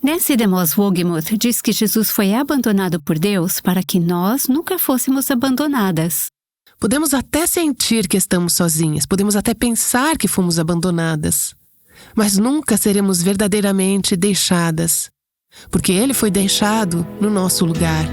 Nancy DeMoss Wolgemuth diz que Jesus foi abandonado por Deus para que nós nunca fôssemos abandonadas. Podemos até sentir que estamos sozinhas, podemos até pensar que fomos abandonadas, mas nunca seremos verdadeiramente deixadas, porque Ele foi deixado no nosso lugar.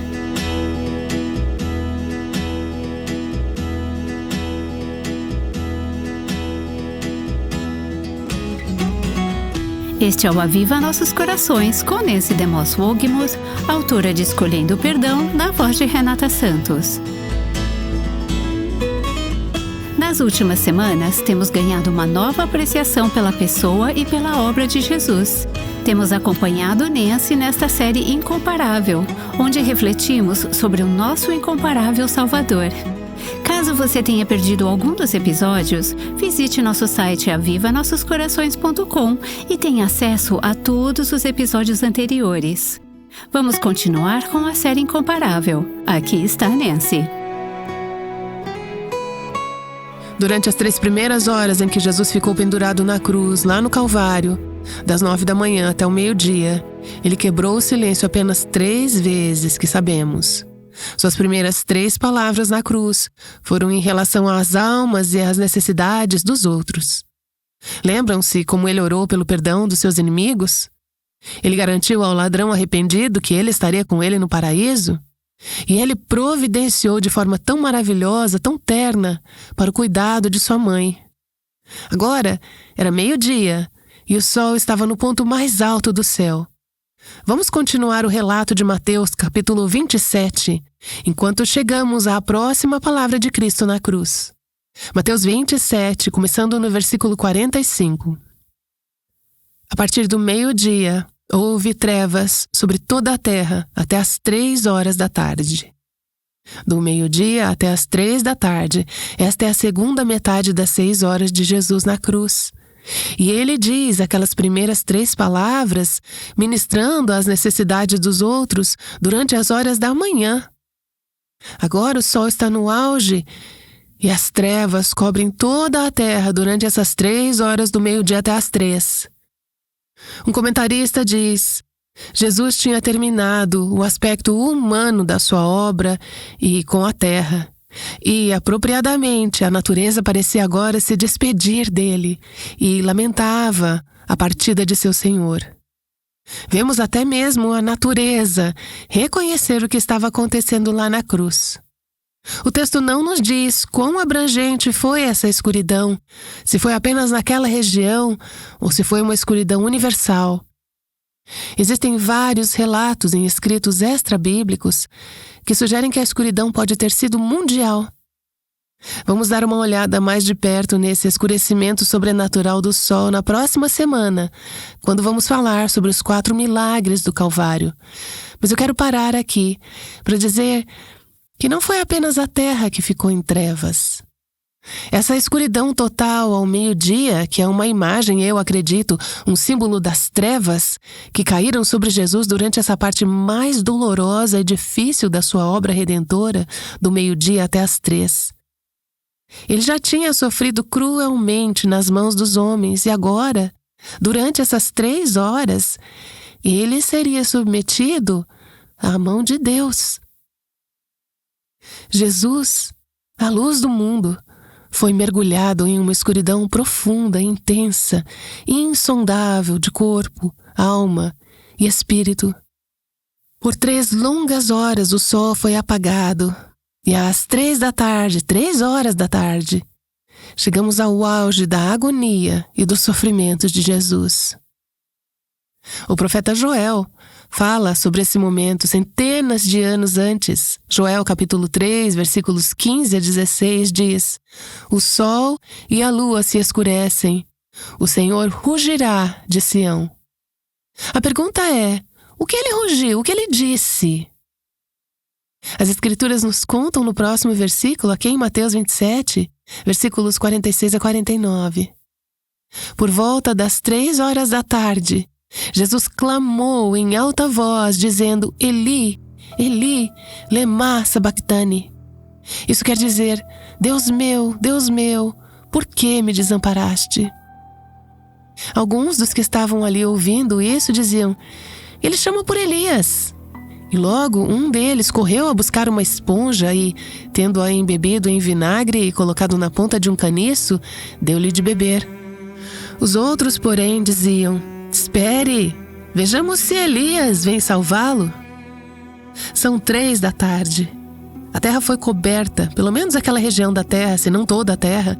Este é o Aviva Nossos Corações, com Nancy DeMoss Wolgemuth, autora de Escolhendo o Perdão, na voz de Renata Santos. Nas últimas semanas, temos ganhado uma nova apreciação pela pessoa e pela obra de Jesus. Temos acompanhado Nancy nesta série Incomparável, onde refletimos sobre o nosso incomparável Salvador. Caso você tenha perdido algum dos episódios, visite nosso site avivanossoscorações.com e tenha acesso a todos os episódios anteriores. Vamos continuar com a série Incomparável. Aqui está Nancy. Durante as 3 primeiras horas em que Jesus ficou pendurado na cruz, lá no Calvário, das 9 da manhã até o meio-dia, Ele quebrou o silêncio apenas 3 vezes que sabemos. Suas primeiras 3 palavras na cruz foram em relação às almas e às necessidades dos outros. Lembram-se como Ele orou pelo perdão dos seus inimigos? Ele garantiu ao ladrão arrependido que ele estaria com ele no paraíso? E Ele providenciou de forma tão maravilhosa, tão terna, para o cuidado de sua mãe. Agora era meio-dia e o sol estava no ponto mais alto do céu. Vamos continuar o relato de Mateus, capítulo 27, enquanto chegamos à próxima palavra de Cristo na cruz. Mateus 27, começando no versículo 45. A partir do meio-dia, houve trevas sobre toda a terra até as 3 horas da tarde. Do meio-dia até as 3 da tarde, esta é a segunda metade das 6 horas de Jesus na cruz. E Ele diz aquelas primeiras 3 palavras, ministrando às necessidades dos outros durante as horas da manhã. Agora o sol está no auge e as trevas cobrem toda a terra durante essas 3 horas do meio-dia até as 3. Um comentarista diz: Jesus tinha terminado o aspecto humano da sua obra e com a terra. E, apropriadamente, a natureza parecia agora se despedir dele e lamentava a partida de seu Senhor. Vemos até mesmo a natureza reconhecer o que estava acontecendo lá na cruz. O texto não nos diz quão abrangente foi essa escuridão, se foi apenas naquela região ou se foi uma escuridão universal. Existem vários relatos em escritos extra-bíblicos que sugerem que a escuridão pode ter sido mundial. Vamos dar uma olhada mais de perto nesse escurecimento sobrenatural do sol na próxima semana, quando vamos falar sobre os 4 milagres do Calvário. Mas eu quero parar aqui para dizer que não foi apenas a terra que ficou em trevas. Essa escuridão total ao meio-dia, que é uma imagem, eu acredito, um símbolo das trevas que caíram sobre Jesus durante essa parte mais dolorosa e difícil da sua obra redentora, do meio-dia até as 3. Ele já tinha sofrido cruelmente nas mãos dos homens e agora, durante essas 3 horas, ele seria submetido à mão de Deus. Jesus, a luz do mundo, foi mergulhado em uma escuridão profunda, intensa e insondável de corpo, alma e espírito. Por 3 longas horas o sol foi apagado e às 3 da tarde, 3 horas da tarde, chegamos ao auge da agonia e dos sofrimentos de Jesus. O profeta Joel fala sobre esse momento centenas de anos antes. Joel capítulo 3, versículos 15 a 16 diz: O sol e a lua se escurecem, o Senhor rugirá de Sião. A pergunta é, o que ele rugiu? O que ele disse? As Escrituras nos contam no próximo versículo, aqui em Mateus 27, versículos 46 a 49. Por volta das 3 horas da tarde, Jesus clamou em alta voz, dizendo: Eli, Eli, lema sabachthani. Isso quer dizer: Deus meu, por que me desamparaste? Alguns dos que estavam ali ouvindo isso diziam: Ele chama por Elias. E logo um deles correu a buscar uma esponja e, tendo-a embebido em vinagre e colocado na ponta de um caniço, deu-lhe de beber. Os outros, porém, diziam: espere, vejamos se Elias vem salvá-lo. São 3 da tarde. A terra foi coberta, pelo menos aquela região da terra, se não toda a terra,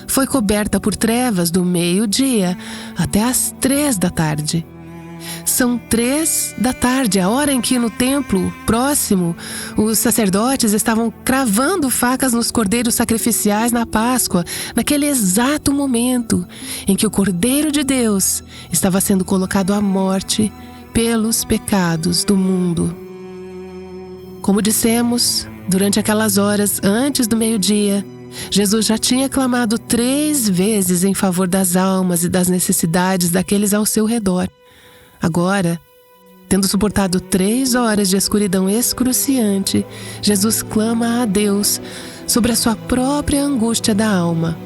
foi coberta por trevas do meio-dia até às 3 da tarde. São 3 da tarde, a hora em que no templo próximo os sacerdotes estavam cravando facas nos cordeiros sacrificiais na Páscoa, naquele exato momento em que o Cordeiro de Deus estava sendo colocado à morte pelos pecados do mundo. Como dissemos, durante aquelas horas antes do meio-dia, Jesus já tinha clamado 3 vezes em favor das almas e das necessidades daqueles ao seu redor. Agora, tendo suportado 3 horas de escuridão excruciante, Jesus clama a Deus sobre a sua própria angústia da alma.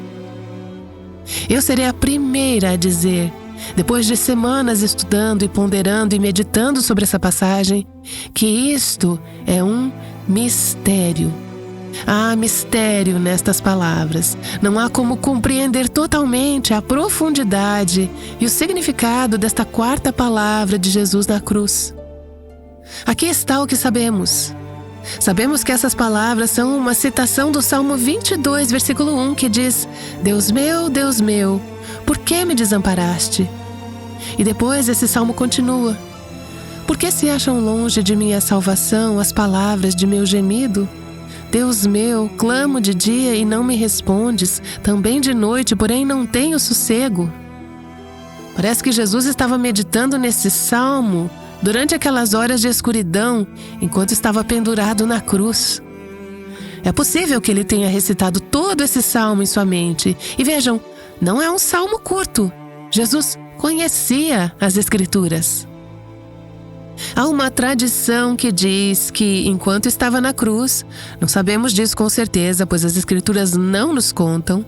Eu serei a primeira a dizer, depois de semanas estudando e ponderando e meditando sobre essa passagem, que isto é um mistério. Há mistério nestas palavras. Não há como compreender totalmente a profundidade e o significado desta 4ª palavra de Jesus na cruz. Aqui está o que sabemos. Sabemos que essas palavras são uma citação do Salmo 22, versículo 1, que diz: Deus meu, por que me desamparaste? E depois esse salmo continua: Por que se acham longe de minha salvação as palavras de meu gemido? Deus meu, clamo de dia e não me respondes, também de noite, porém não tenho sossego. Parece que Jesus estava meditando nesse salmo durante aquelas horas de escuridão, enquanto estava pendurado na cruz. É possível que ele tenha recitado todo esse salmo em sua mente. E vejam, não é um salmo curto. Jesus conhecia as Escrituras. Há uma tradição que diz que, enquanto estava na cruz, não sabemos disso com certeza, pois as Escrituras não nos contam,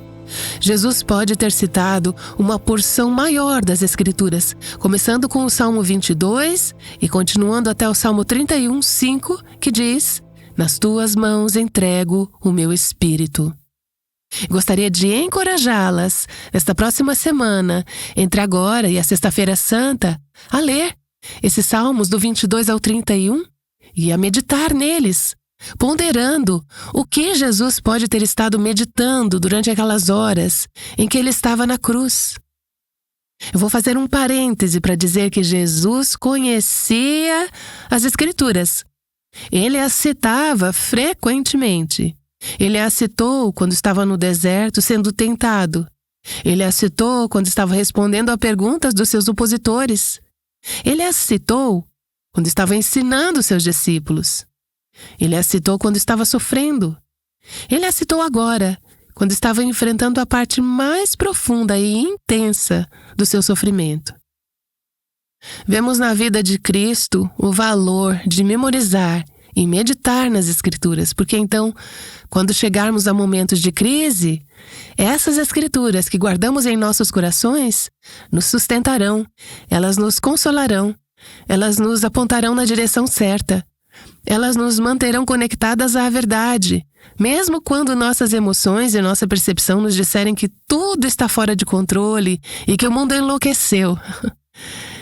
Jesus pode ter citado uma porção maior das Escrituras, começando com o Salmo 22 e continuando até o Salmo 31, 5, que diz: Nas tuas mãos entrego o meu espírito. Gostaria de encorajá-las, nesta próxima semana, entre agora e a Sexta-feira Santa, a ler esses salmos do 22 ao 31 e a meditar neles, ponderando o que Jesus pode ter estado meditando durante aquelas horas em que ele estava na cruz. Eu vou fazer um parêntese para dizer que Jesus conhecia as Escrituras. Ele as citava frequentemente. Ele as citou quando estava no deserto sendo tentado. Ele as citou quando estava respondendo a perguntas dos seus opositores. Ele as citou quando estava ensinando seus discípulos. Ele as citou quando estava sofrendo. Ele as citou agora, quando estava enfrentando a parte mais profunda e intensa do seu sofrimento. Vemos na vida de Cristo o valor de memorizar e meditar nas Escrituras, porque então, quando chegarmos a momentos de crise, essas Escrituras que guardamos em nossos corações nos sustentarão, elas nos consolarão, elas nos apontarão na direção certa, elas nos manterão conectadas à verdade, mesmo quando nossas emoções e nossa percepção nos disserem que tudo está fora de controle e que o mundo enlouqueceu.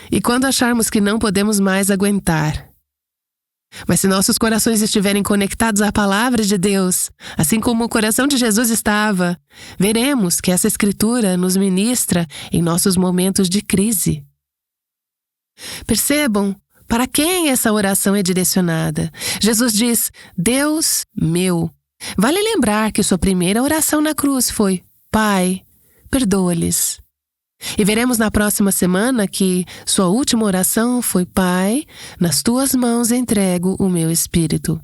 E quando acharmos que não podemos mais aguentar. Mas se nossos corações estiverem conectados à palavra de Deus, assim como o coração de Jesus estava, veremos que essa Escritura nos ministra em nossos momentos de crise. Percebam para quem essa oração é direcionada. Jesus diz: Deus meu. Vale lembrar que sua primeira oração na cruz foi: Pai, perdoa-lhes. E veremos na próxima semana que sua última oração foi: Pai, nas tuas mãos entrego o meu espírito.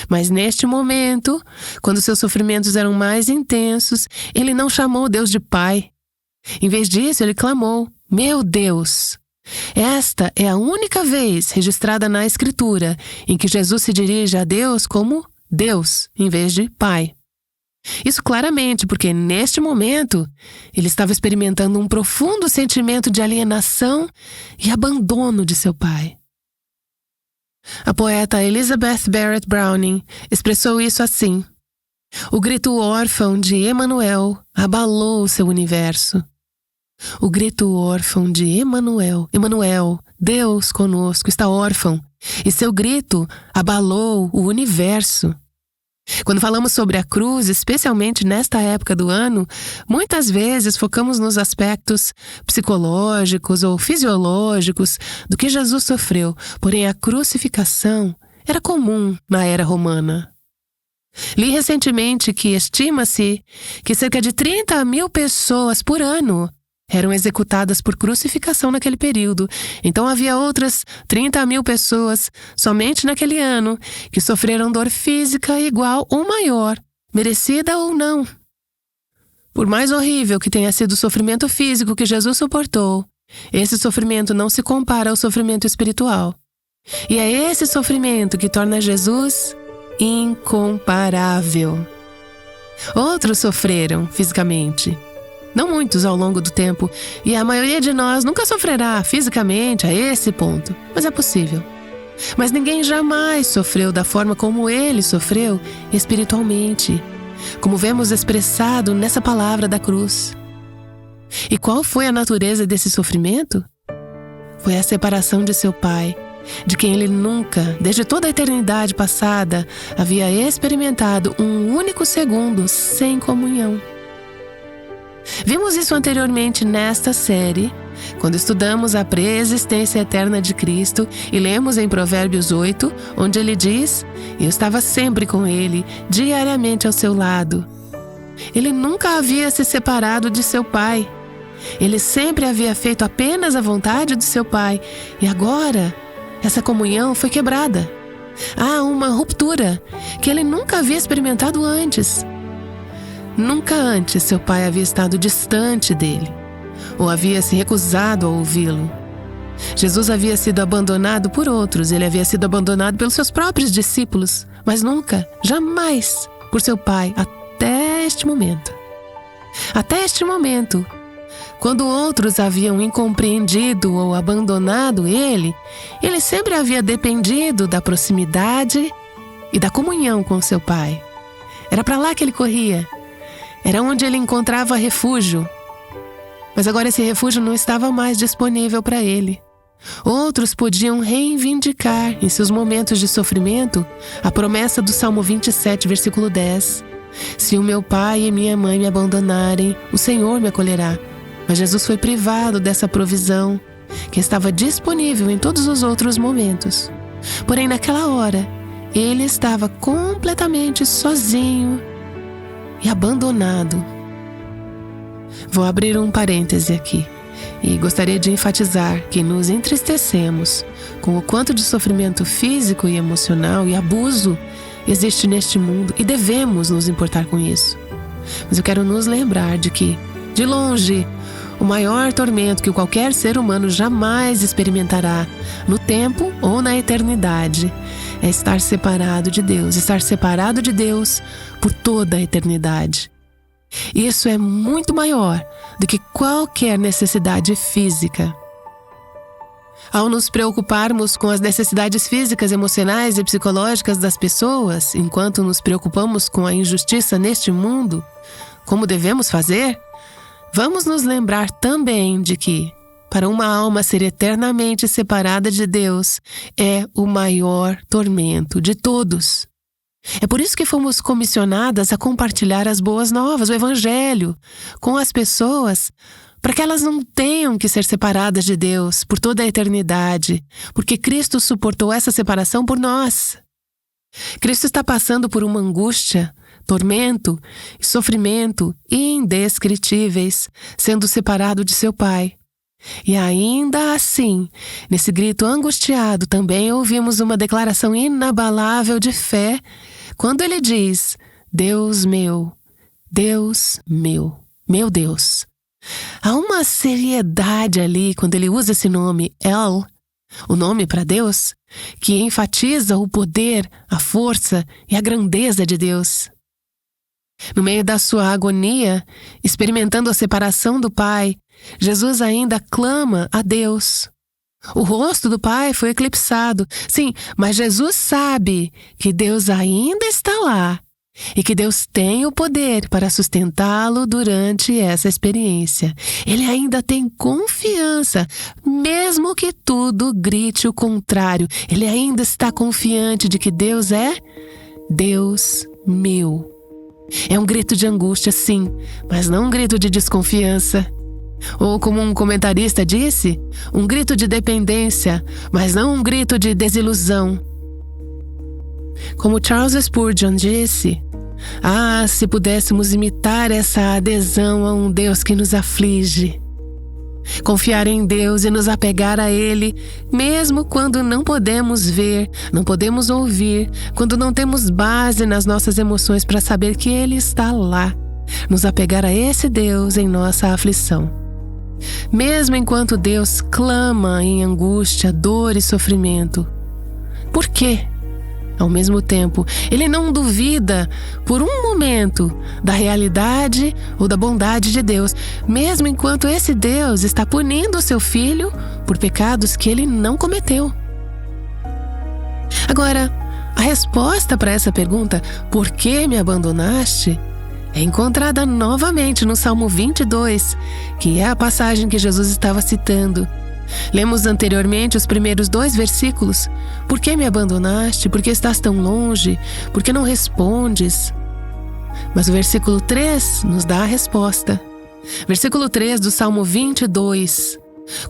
Mas neste momento, quando seus sofrimentos eram mais intensos, ele não chamou Deus de Pai. Em vez disso, ele clamou: Meu Deus! Esta é a única vez registrada na Escritura em que Jesus se dirige a Deus como Deus, em vez de Pai. Isso claramente porque, neste momento, ele estava experimentando um profundo sentimento de alienação e abandono de seu pai. A poeta Elizabeth Barrett Browning expressou isso assim: o grito órfão de Emanuel abalou seu universo. O grito órfão de Emanuel, Deus conosco, está órfão, e seu grito abalou o universo. Quando falamos sobre a cruz, especialmente nesta época do ano, muitas vezes focamos nos aspectos psicológicos ou fisiológicos do que Jesus sofreu, porém a crucificação era comum na era romana. Li recentemente que estima-se que cerca de 30 mil pessoas por ano eram executadas por crucificação naquele período. Então havia outras 30 mil pessoas somente naquele ano que sofreram dor física igual ou maior, merecida ou não. Por mais horrível que tenha sido o sofrimento físico que Jesus suportou, esse sofrimento não se compara ao sofrimento espiritual. E é esse sofrimento que torna Jesus incomparável. Outros sofreram fisicamente. Não muitos ao longo do tempo, e a maioria de nós nunca sofrerá fisicamente a esse ponto, mas é possível. Mas ninguém jamais sofreu da forma como ele sofreu espiritualmente, como vemos expressado nessa palavra da cruz. E qual foi a natureza desse sofrimento? Foi a separação de seu pai, de quem ele nunca, desde toda a eternidade passada, havia experimentado um único segundo sem comunhão. Vimos isso anteriormente nesta série, quando estudamos a preexistência eterna de Cristo e lemos em Provérbios 8, onde ele diz: eu estava sempre com ele, diariamente ao seu lado. Ele nunca havia se separado de seu pai. Ele sempre havia feito apenas a vontade de seu pai. E agora, essa comunhão foi quebrada. Há uma ruptura que ele nunca havia experimentado antes. Nunca antes seu pai havia estado distante dele, ou havia se recusado a ouvi-lo. Jesus havia sido abandonado por outros, ele havia sido abandonado pelos seus próprios discípulos, mas nunca, jamais, por seu pai, até este momento. Até este momento, quando outros haviam incompreendido ou abandonado ele sempre havia dependido da proximidade e da comunhão com seu pai. Era para lá que ele corria. Era onde ele encontrava refúgio. Mas agora esse refúgio não estava mais disponível para ele. Outros podiam reivindicar, em seus momentos de sofrimento, a promessa do Salmo 27, versículo 10. Se o meu pai e minha mãe me abandonarem, o Senhor me acolherá. Mas Jesus foi privado dessa provisão, que estava disponível em todos os outros momentos. Porém, naquela hora, ele estava completamente sozinho e abandonado. Vou abrir um parêntese aqui e gostaria de enfatizar que nos entristecemos com o quanto de sofrimento físico e emocional e abuso existe neste mundo e devemos nos importar com isso. Mas eu quero nos lembrar de que, de longe, o maior tormento que qualquer ser humano jamais experimentará, no tempo ou na eternidade, é estar separado de Deus por toda a eternidade. Isso é muito maior do que qualquer necessidade física. Ao nos preocuparmos com as necessidades físicas, emocionais e psicológicas das pessoas, enquanto nos preocupamos com a injustiça neste mundo, como devemos fazer? Vamos nos lembrar também de que, para uma alma ser eternamente separada de Deus, é o maior tormento de todos. É por isso que fomos comissionadas a compartilhar as boas novas, o Evangelho, com as pessoas, para que elas não tenham que ser separadas de Deus por toda a eternidade, porque Cristo suportou essa separação por nós. Cristo está passando por uma angústia, tormento e sofrimento indescritíveis, sendo separado de seu Pai. E ainda assim, nesse grito angustiado, também ouvimos uma declaração inabalável de fé, quando ele diz: Deus meu, meu Deus. Há uma seriedade ali quando ele usa esse nome, El, o nome para Deus, que enfatiza o poder, a força e a grandeza de Deus. No meio da sua agonia, experimentando a separação do Pai, Jesus ainda clama a Deus. O rosto do Pai foi eclipsado, sim, mas Jesus sabe que Deus ainda está lá e que Deus tem o poder para sustentá-lo durante essa experiência. Ele ainda tem confiança, mesmo que tudo grite o contrário. Ele ainda está confiante de que Deus é Deus meu. É um grito de angústia, sim, mas não um grito de desconfiança. Ou como um comentarista disse, um grito de dependência, mas não um grito de desilusão. Como Charles Spurgeon disse, se pudéssemos imitar essa adesão a um Deus que nos aflige. Confiar em Deus e nos apegar a Ele, mesmo quando não podemos ver, não podemos ouvir, quando não temos base nas nossas emoções para saber que Ele está lá. Nos apegar a esse Deus em nossa aflição. Mesmo enquanto Deus clama em angústia, dor e sofrimento. Por quê? Ao mesmo tempo, Ele não duvida por um momento da realidade ou da bondade de Deus, mesmo enquanto esse Deus está punindo o seu filho por pecados que ele não cometeu. Agora, a resposta para essa pergunta, por que me abandonaste? É encontrada novamente no Salmo 22, que é a passagem que Jesus estava citando. Lemos anteriormente os primeiros 2 versículos. Por que me abandonaste? Por que estás tão longe? Por que não respondes? Mas o versículo 3 nos dá a resposta. Versículo 3 do Salmo 22.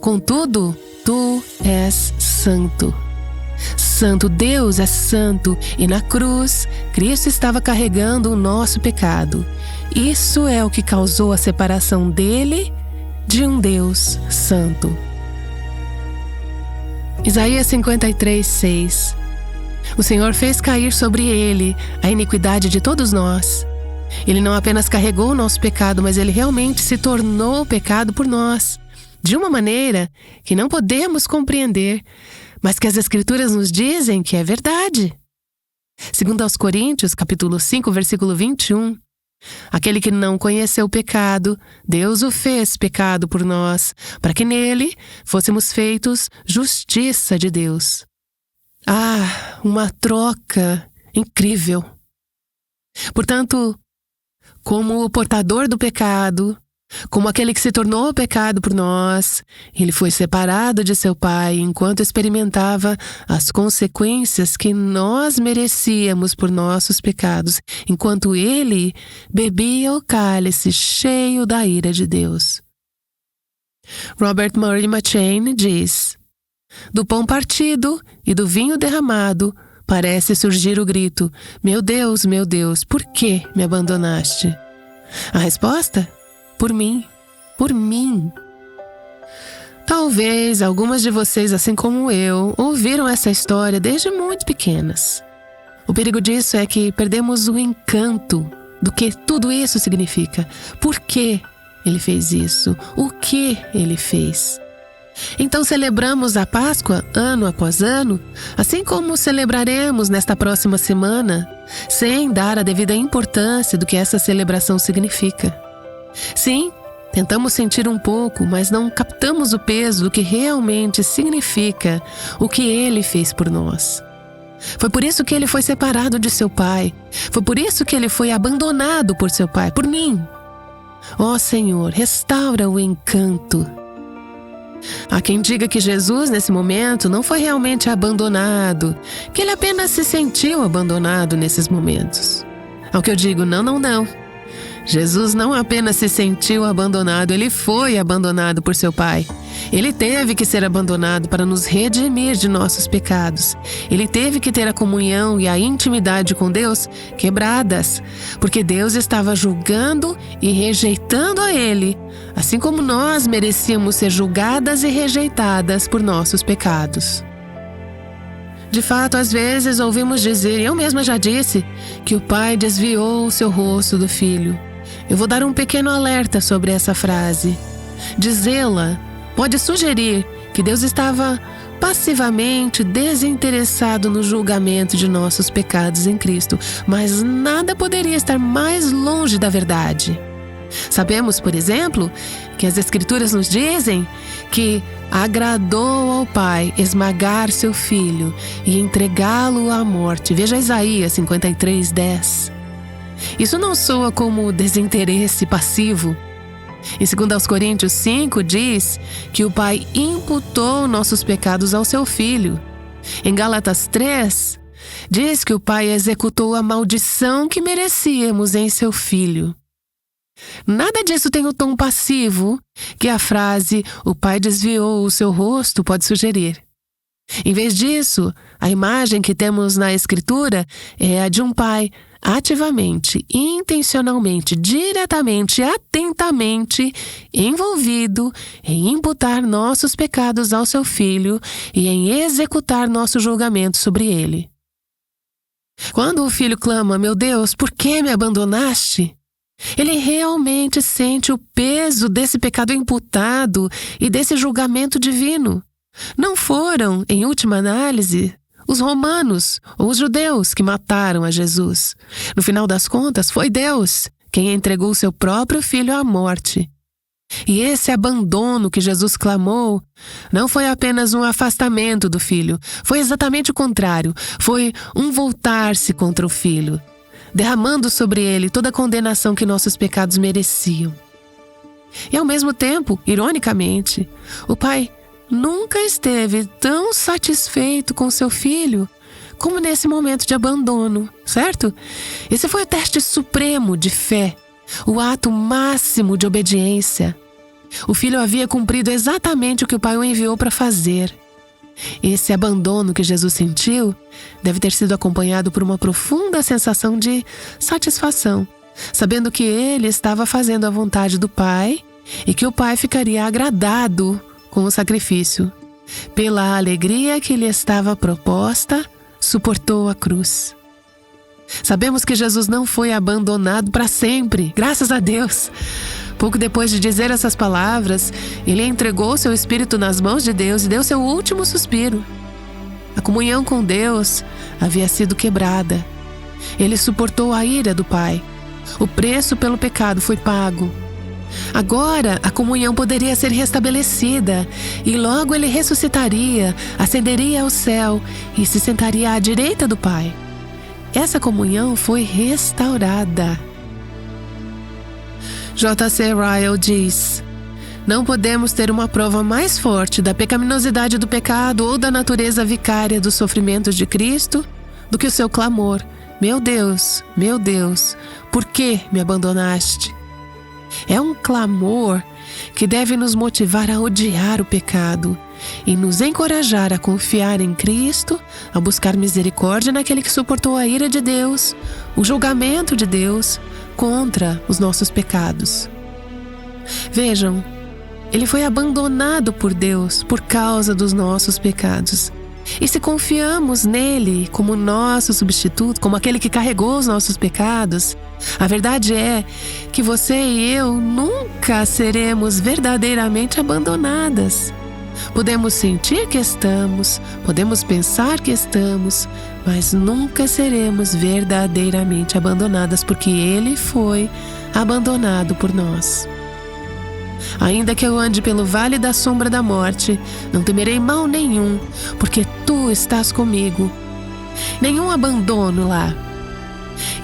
Contudo, tu és santo. Santo, Deus é santo, e na cruz, Cristo estava carregando o nosso pecado. Isso é o que causou a separação dele de um Deus santo. Isaías 53:6. O Senhor fez cair sobre ele a iniquidade de todos nós. Ele não apenas carregou o nosso pecado, mas ele realmente se tornou pecado por nós, de uma maneira que não podemos compreender, mas que as Escrituras nos dizem que é verdade. Segundo aos Coríntios, capítulo 5, versículo 21, aquele que não conheceu o pecado, Deus o fez pecado por nós, para que nele fôssemos feitos justiça de Deus. Uma troca incrível! Portanto, como o portador do pecado, como aquele que se tornou pecado por nós, ele foi separado de seu Pai enquanto experimentava as consequências que nós merecíamos por nossos pecados, enquanto ele bebia o cálice cheio da ira de Deus. Robert Murray McCheyne diz: do pão partido e do vinho derramado parece surgir o grito: meu Deus, por que me abandonaste? A resposta? Por mim. Talvez algumas de vocês, assim como eu, ouviram essa história desde muito pequenas. O perigo disso é que perdemos o encanto do que tudo isso significa. Por que ele fez isso? O que ele fez? Então celebramos a Páscoa ano após ano, assim como celebraremos nesta próxima semana, sem dar a devida importância do que essa celebração significa. Sim, tentamos sentir um pouco, mas não captamos o peso do que realmente significa o que ele fez por nós. Foi por isso que ele foi separado de seu Pai. Foi por isso que ele foi abandonado por seu Pai, por mim. Ó Senhor, restaura o encanto. Há quem diga que Jesus, nesse momento, não foi realmente abandonado, que ele apenas se sentiu abandonado nesses momentos. Ao que eu digo, não. Jesus não apenas se sentiu abandonado, ele foi abandonado por seu Pai. Ele teve que ser abandonado para nos redimir de nossos pecados. Ele teve que ter a comunhão e a intimidade com Deus quebradas, porque Deus estava julgando e rejeitando a ele, assim como nós merecíamos ser julgadas e rejeitadas por nossos pecados. De fato, às vezes ouvimos dizer, e eu mesma já disse, que o Pai desviou o seu rosto do Filho. Eu vou dar um pequeno alerta sobre essa frase. Dizê-la pode sugerir que Deus estava passivamente desinteressado no julgamento de nossos pecados em Cristo, mas nada poderia estar mais longe da verdade. Sabemos, por exemplo, que as Escrituras nos dizem que agradou ao Pai esmagar seu Filho e entregá-lo à morte. Veja Isaías 53:10. Isso não soa como desinteresse passivo. Em 2 Coríntios 5 diz que o Pai imputou nossos pecados ao seu Filho. Em Gálatas 3 diz que o Pai executou a maldição que merecíamos em seu Filho. Nada disso tem o tom passivo que a frase "o Pai desviou o seu rosto" pode sugerir. Em vez disso, a imagem que temos na Escritura é a de um pai ativamente, intencionalmente, diretamente, atentamente envolvido em imputar nossos pecados ao seu Filho e em executar nosso julgamento sobre ele. Quando o filho clama, "Meu Deus, por que me abandonaste?", ele realmente sente o peso desse pecado imputado e desse julgamento divino. Não foram, em última análise, os romanos ou os judeus que mataram a Jesus. No final das contas, foi Deus quem entregou seu próprio filho à morte. E esse abandono que Jesus clamou não foi apenas um afastamento do filho, foi exatamente o contrário. Foi um voltar-se contra o filho, derramando sobre ele toda a condenação que nossos pecados mereciam. E ao mesmo tempo, ironicamente, o Pai nunca esteve tão satisfeito com seu filho como nesse momento de abandono, certo? Esse foi o teste supremo de fé, o ato máximo de obediência. O filho havia cumprido exatamente o que o Pai o enviou para fazer. Esse abandono que Jesus sentiu deve ter sido acompanhado por uma profunda sensação de satisfação, sabendo que ele estava fazendo a vontade do Pai e que o Pai ficaria agradado com o sacrifício. Pela alegria que lhe estava proposta, suportou a cruz. Sabemos que Jesus não foi abandonado para sempre, graças a Deus. Pouco depois de dizer essas palavras, ele entregou seu espírito nas mãos de Deus e deu seu último suspiro. A comunhão com Deus havia sido quebrada. Ele suportou a ira do Pai. O preço pelo pecado foi pago. Agora a comunhão poderia ser restabelecida e logo ele ressuscitaria, ascenderia ao céu e se sentaria à direita do Pai. Essa comunhão foi restaurada. J.C. Ryle diz: "Não podemos ter uma prova mais forte da pecaminosidade do pecado ou da natureza vicária dos sofrimentos de Cristo do que o seu clamor: meu Deus, por que me abandonaste?" É um clamor que deve nos motivar a odiar o pecado e nos encorajar a confiar em Cristo, a buscar misericórdia naquele que suportou a ira de Deus, o julgamento de Deus contra os nossos pecados. Vejam, ele foi abandonado por Deus por causa dos nossos pecados. E se confiamos nele como nosso substituto, como aquele que carregou os nossos pecados, a verdade é que você e eu nunca seremos verdadeiramente abandonadas. Podemos sentir que estamos, podemos pensar que estamos, mas nunca seremos verdadeiramente abandonadas, porque ele foi abandonado por nós. Ainda que eu ande pelo vale da sombra da morte, não temerei mal nenhum, porque tu estás comigo. Nenhum abandono lá.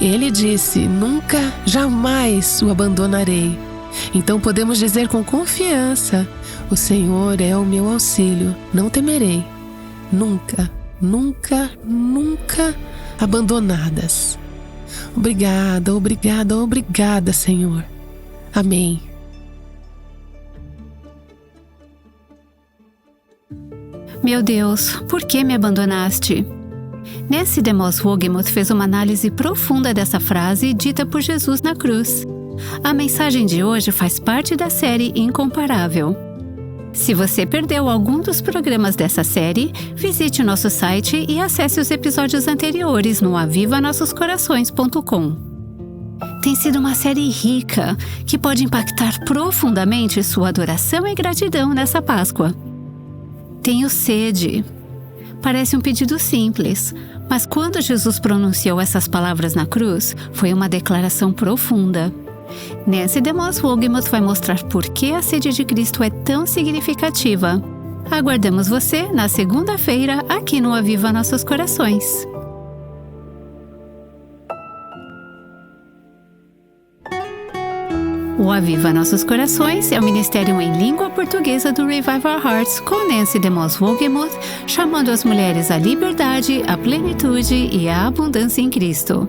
Ele disse: nunca, jamais o abandonarei. Então podemos dizer com confiança: o Senhor é o meu auxílio, não temerei. Nunca, nunca, nunca abandonadas. Obrigada, obrigada, obrigada, Senhor. Amém. Meu Deus, por que me abandonaste? Nessie DeMoss Wogemuth fez uma análise profunda dessa frase dita por Jesus na cruz. A mensagem de hoje faz parte da série Incomparável. Se você perdeu algum dos programas dessa série, visite nosso site e acesse os episódios anteriores no avivanossoscorações.com. Tem sido uma série rica que pode impactar profundamente sua adoração e gratidão nessa Páscoa. Tenho sede. Parece um pedido simples, mas quando Jesus pronunciou essas palavras na cruz, foi uma declaração profunda. Nancy DeMoss Wolgemuth vai mostrar por que a sede de Cristo é tão significativa. Aguardamos você na segunda-feira aqui no Aviva Nossos Corações. O Aviva Nossos Corações é o ministério em língua portuguesa do Revive Our Hearts com Nancy DeMoss Wolgemuth, chamando as mulheres à liberdade, à plenitude e à abundância em Cristo.